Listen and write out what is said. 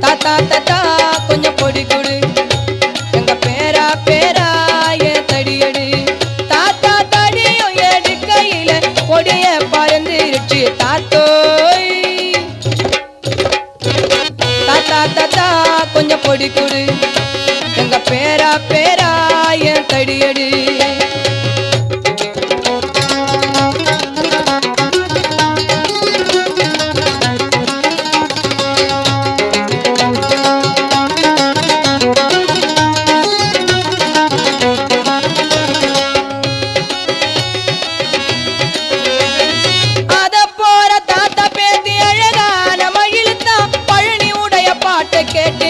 தாத்தா தாத்தா கொஞ்சம் பொடி கொடு எங்க பேரா பேரா என் தடியடு தாத்தா தடியும் எடுக்கையில கொடிய பறந்துருச்சு தாத்தோய் தாத்தா தாத்தா கொஞ்சம் பொடி கொடு எங்க பேரா பேரா என் தடியடு கேட்டு